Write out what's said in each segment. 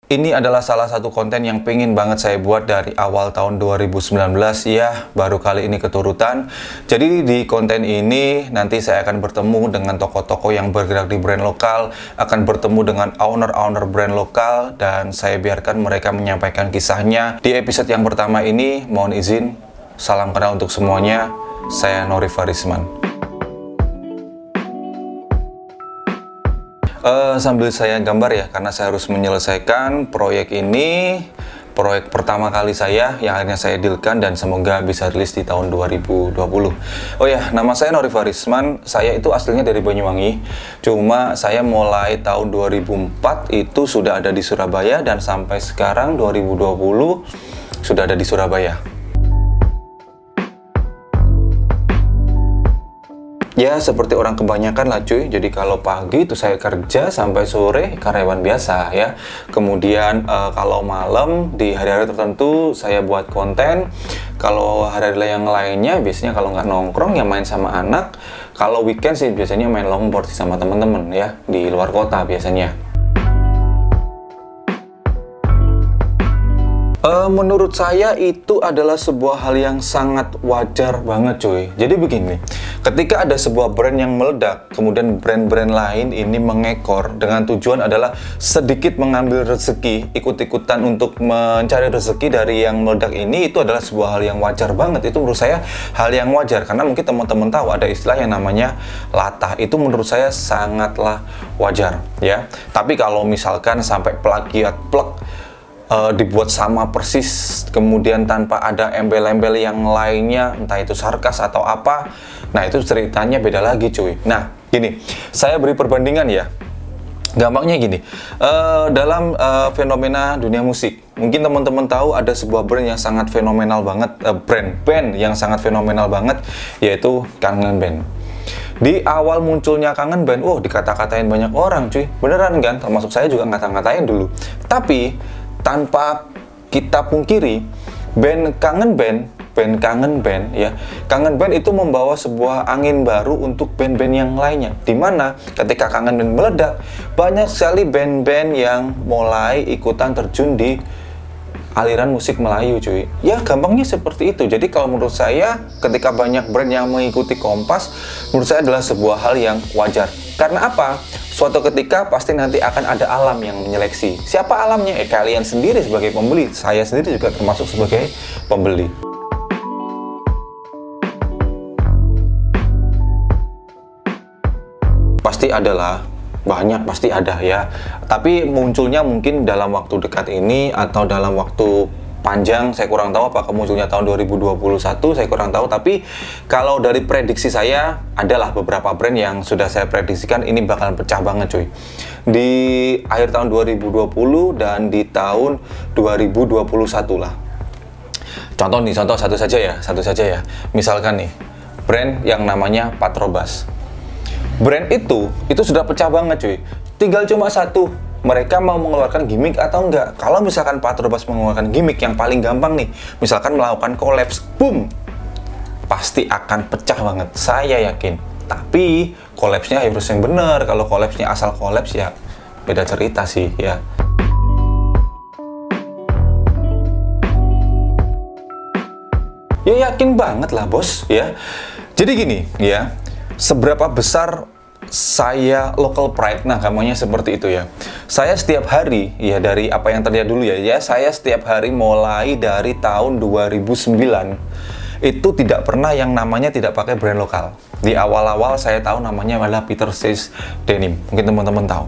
Ini adalah salah satu konten yang pengen banget saya buat dari awal tahun 2019 ya, baru kali ini keturutan. Jadi di konten ini nanti saya akan bertemu dengan tokoh-tokoh yang bergerak di brand lokal, akan bertemu dengan owner-owner brand lokal, dan saya biarkan mereka menyampaikan kisahnya. Di episode yang pertama ini, mohon izin, salam kenal untuk semuanya, saya Nori Farisman. Sambil saya gambar ya, karena saya harus menyelesaikan proyek ini, proyek pertama kali saya yang akhirnya saya dealkan dan semoga bisa rilis di tahun 2020. Oh ya, nama saya Nori Farisman, saya itu aslinya dari Banyuwangi, cuma saya mulai tahun 2004 itu sudah ada di Surabaya dan sampai sekarang 2020 sudah ada di Surabaya. Ya, seperti orang kebanyakan lah cuy. Jadi kalau pagi itu saya kerja sampai sore, karyawan biasa ya. Kemudian kalau malam di hari-hari tertentu saya buat konten. Kalau hari-hari yang lainnya biasanya kalau nggak nongkrong ya main sama anak. Kalau weekend sih biasanya main longboard sama teman-teman ya, di luar kota biasanya. Menurut saya itu adalah sebuah hal yang sangat wajar banget cuy. Jadi begini, ketika ada sebuah brand yang meledak, kemudian brand-brand lain ini mengekor dengan tujuan adalah sedikit mengambil rezeki, ikut-ikutan untuk mencari rezeki dari yang meledak ini, itu adalah sebuah hal yang wajar banget. Itu menurut saya hal yang wajar, karena mungkin teman-teman tahu ada istilah yang namanya latah. Itu menurut saya sangatlah wajar ya. Tapi kalau misalkan sampai plagiat dibuat sama persis, kemudian tanpa ada embel-embel yang lainnya, entah itu sarkas atau apa, nah itu ceritanya beda lagi cuy. Nah gini, saya beri perbandingan ya, gampangnya gini, dalam fenomena dunia musik, mungkin teman-teman tahu ada sebuah brand yang sangat fenomenal banget, brand yang sangat fenomenal banget, yaitu Kangen Band. Di awal munculnya Kangen Band, dikata-katain banyak orang cuy, beneran kan, termasuk saya juga ngata-ngatain dulu. Tapi tanpa kita pungkiri, band Kangen Band ya, Kangen Band itu membawa sebuah angin baru untuk band-band yang lainnya, dimana ketika Kangen Band meledak, banyak sekali band-band yang mulai ikutan terjun di aliran musik Melayu cuy. Ya gampangnya seperti itu. Jadi kalau menurut saya, ketika banyak brand yang mengikuti Kompas, menurut saya adalah sebuah hal yang wajar. Karena apa? Suatu ketika pasti nanti akan ada alam yang menyeleksi. Siapa alamnya? Kalian sendiri sebagai pembeli. Saya sendiri juga termasuk sebagai pembeli. Pasti adalah, banyak pasti ada ya. Tapi munculnya mungkin dalam waktu dekat ini atau dalam waktu panjang, saya kurang tahu apakah munculnya tahun 2021, saya kurang tahu. Tapi kalau dari prediksi saya, adalah beberapa brand yang sudah saya prediksikan ini bakalan pecah banget cuy, di akhir tahun 2020 dan di tahun 2021 lah. Contoh nih, contoh satu saja ya. Misalkan nih, brand yang namanya Patrobas. Brand itu sudah pecah banget cuy. Tinggal cuma satu, mereka mau mengeluarkan gimmick atau enggak. Kalau misalkan Patrobas mengeluarkan gimmick, yang paling gampang nih, misalkan melakukan collabs, boom, pasti akan pecah banget, saya yakin. Tapi collabsnya harus yang bener. Kalau collabsnya asal collabs ya beda cerita sih ya. Ya yakin banget lah bos ya. Jadi gini ya, seberapa besar saya local pride, nah gampangnya seperti itu ya. Saya setiap hari ya, dari apa yang terjadi dulu ya, saya setiap hari mulai dari tahun 2009 itu tidak pernah yang namanya tidak pakai brand lokal. Di awal-awal saya tahu namanya adalah Peter Says Denim, mungkin teman-teman tahu.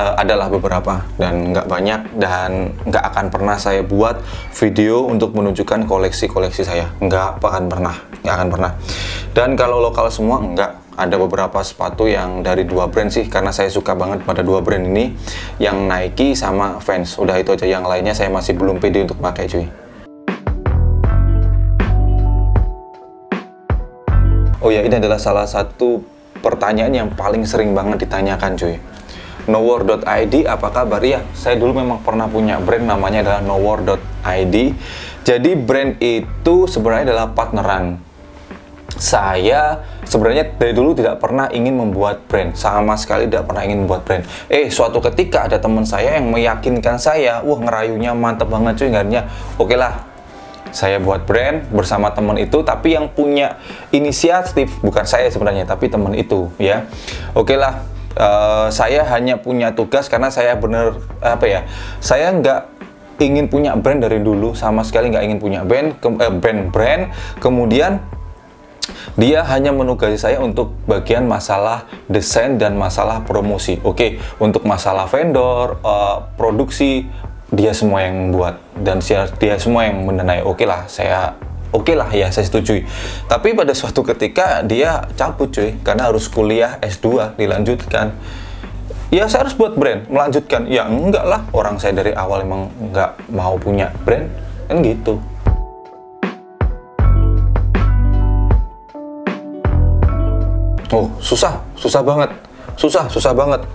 Adalah beberapa dan nggak banyak, dan nggak akan pernah saya buat video untuk menunjukkan koleksi-koleksi saya, nggak akan pernah. Dan kalau lokal semua nggak, ada beberapa sepatu yang dari dua brand sih, karena saya suka banget pada dua brand ini, yang Nike sama Vans. Udah itu aja, yang lainnya saya masih belum pede untuk pakai cuy. Oh ya, ini adalah salah satu pertanyaan yang paling sering banget ditanyakan cuy. Nowar.id, apa kabar? Ya, saya dulu memang pernah punya brand namanya adalah Nowar.id. Jadi brand itu sebenarnya adalah partneran saya sebenarnya dari dulu tidak pernah ingin membuat brand, sama sekali tidak pernah ingin membuat brand. Suatu ketika ada teman saya yang meyakinkan saya, wah ngerayunya mantep banget cuy, akhirnya oke lah, saya buat brand bersama teman itu, tapi yang punya inisiatif bukan saya sebenarnya, tapi teman itu ya. Oke lah, saya hanya punya tugas karena saya bener saya nggak ingin punya brand dari dulu, sama sekali nggak ingin punya brand. Kemudian dia hanya menugasi saya untuk bagian masalah desain dan masalah promosi. Oke, untuk masalah vendor, produksi, dia semua yang buat dan dia semua yang mendanai. Oke lah, saya setujui. Tapi pada suatu ketika dia cabut cuy, karena harus kuliah S2 dilanjutkan. Ya saya harus buat brand, melanjutkan. Ya enggak lah, orang saya dari awal emang nggak mau punya brand, kan gitu. Oh, susah banget.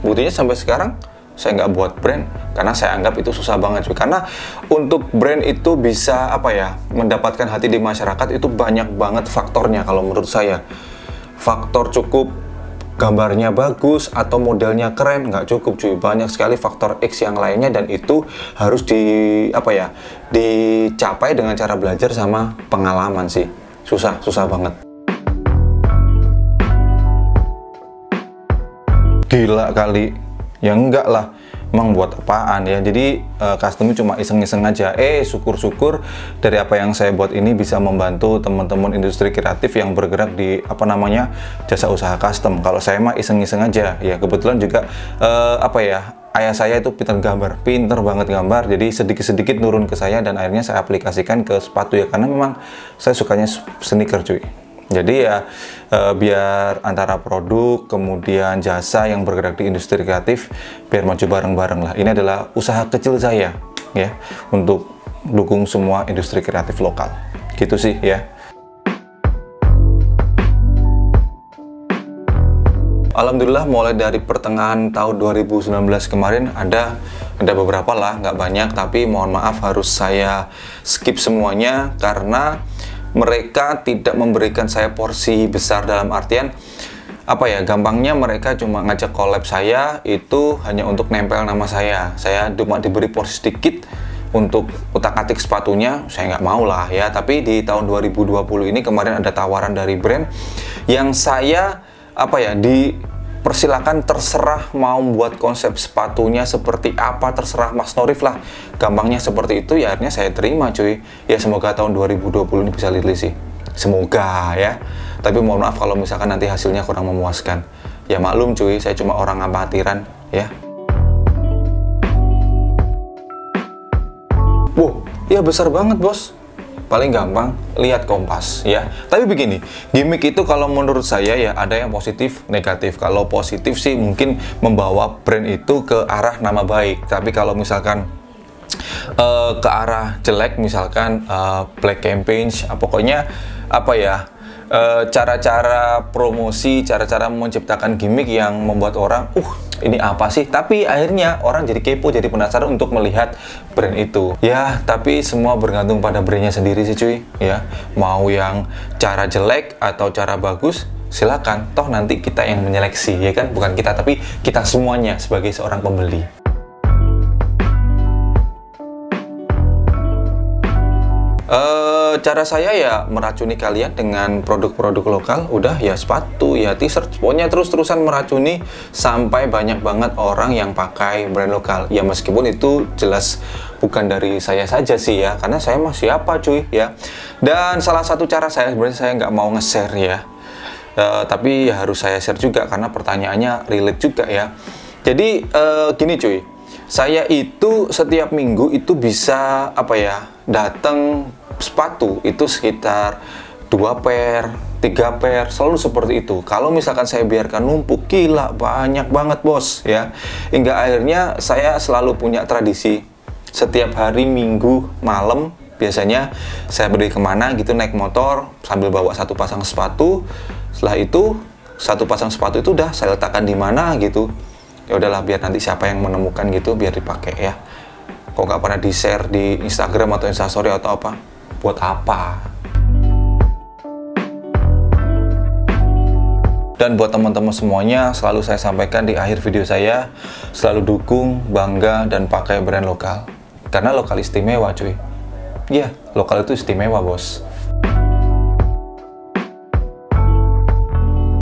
Buktinya sampai sekarang saya nggak buat brand karena saya anggap itu susah banget. Karena untuk brand itu bisa mendapatkan hati di masyarakat itu banyak banget faktornya kalau menurut saya. Faktor cukup gambarnya bagus atau modelnya keren nggak cukup cuy. Banyak sekali faktor X yang lainnya dan itu harus dicapai dengan cara belajar sama pengalaman sih. Susah banget. Gila kali, ya enggak lah, emang buat apaan ya. Jadi custom cuma iseng-iseng aja. Syukur-syukur dari apa yang saya buat ini bisa membantu teman-teman industri kreatif yang bergerak di jasa usaha custom. Kalau saya mah iseng-iseng aja ya. Kebetulan juga ayah saya itu pinter banget gambar, jadi sedikit-sedikit turun ke saya dan akhirnya saya aplikasikan ke sepatu ya, karena memang saya sukanya sneaker cuy. Jadi ya biar antara produk kemudian jasa yang bergerak di industri kreatif biar maju bareng-bareng lah. Ini adalah usaha kecil saya ya untuk dukung semua industri kreatif lokal. Gitu sih ya. Alhamdulillah mulai dari pertengahan tahun 2019 kemarin ada beberapa lah, nggak banyak, tapi mohon maaf harus saya skip semuanya karena mereka tidak memberikan saya porsi besar, dalam artian gampangnya mereka cuma ngajak collab saya itu hanya untuk nempel nama saya cuma diberi porsi sedikit untuk utak-atik sepatunya, saya nggak mau lah ya. Tapi di tahun 2020 ini kemarin ada tawaran dari brand yang saya dipersilakan, terserah mau buat konsep sepatunya seperti apa, terserah Mas Norif lah, gampangnya seperti itu ya. Akhirnya saya terima cuy ya. Semoga tahun 2020 ini bisa rilis sih, semoga ya. Tapi mohon maaf kalau misalkan nanti hasilnya kurang memuaskan ya, maklum cuy, saya cuma orang amatiran ya. Wow, ya besar banget bos. Paling gampang lihat Kompas ya. Tapi begini, gimmick itu kalau menurut saya ya ada yang positif, negatif. Kalau positif sih mungkin membawa brand itu ke arah nama baik. Tapi kalau misalkan ke arah jelek, misalkan black campaign, pokoknya cara-cara promosi, cara-cara menciptakan gimmick yang membuat orang ini apa sih? Tapi akhirnya orang jadi kepo, jadi penasaran untuk melihat brand itu. Ya, tapi semua bergantung pada brandnya sendiri sih cuy. Ya, mau yang cara jelek atau cara bagus, silakan. Toh nanti kita yang menyeleksi, ya kan? Bukan kita, tapi kita semuanya sebagai seorang pembeli. Cara saya ya meracuni kalian dengan produk-produk lokal. Udah ya, sepatu ya, t-shirt, pokoknya terus-terusan meracuni sampai banyak banget orang yang pakai brand lokal. Ya meskipun itu jelas bukan dari saya saja sih ya, karena saya mah siapa cuy ya. Dan salah satu cara saya sebenarnya, saya nggak mau nge-share ya, tapi ya harus saya share juga karena pertanyaannya relate juga ya. Jadi gini cuy, saya itu setiap minggu itu bisa datang sepatu itu sekitar 2 pair, 3 pair, selalu seperti itu. Kalau misalkan saya biarkan numpuk, gila banyak banget bos ya. Hingga akhirnya saya selalu punya tradisi setiap hari Minggu malam, biasanya saya pergi kemana gitu naik motor sambil bawa satu pasang sepatu. Setelah itu satu pasang sepatu itu udah saya letakkan di mana gitu. Ya udahlah, biar nanti siapa yang menemukan gitu biar dipakai ya. Kok nggak pernah di share di Instagram atau Instastory atau apa? Buat apa? Dan buat teman-teman semuanya, selalu saya sampaikan di akhir video saya, selalu dukung, bangga, dan pakai brand lokal. Karena lokal istimewa cuy. Iya, lokal itu istimewa bos.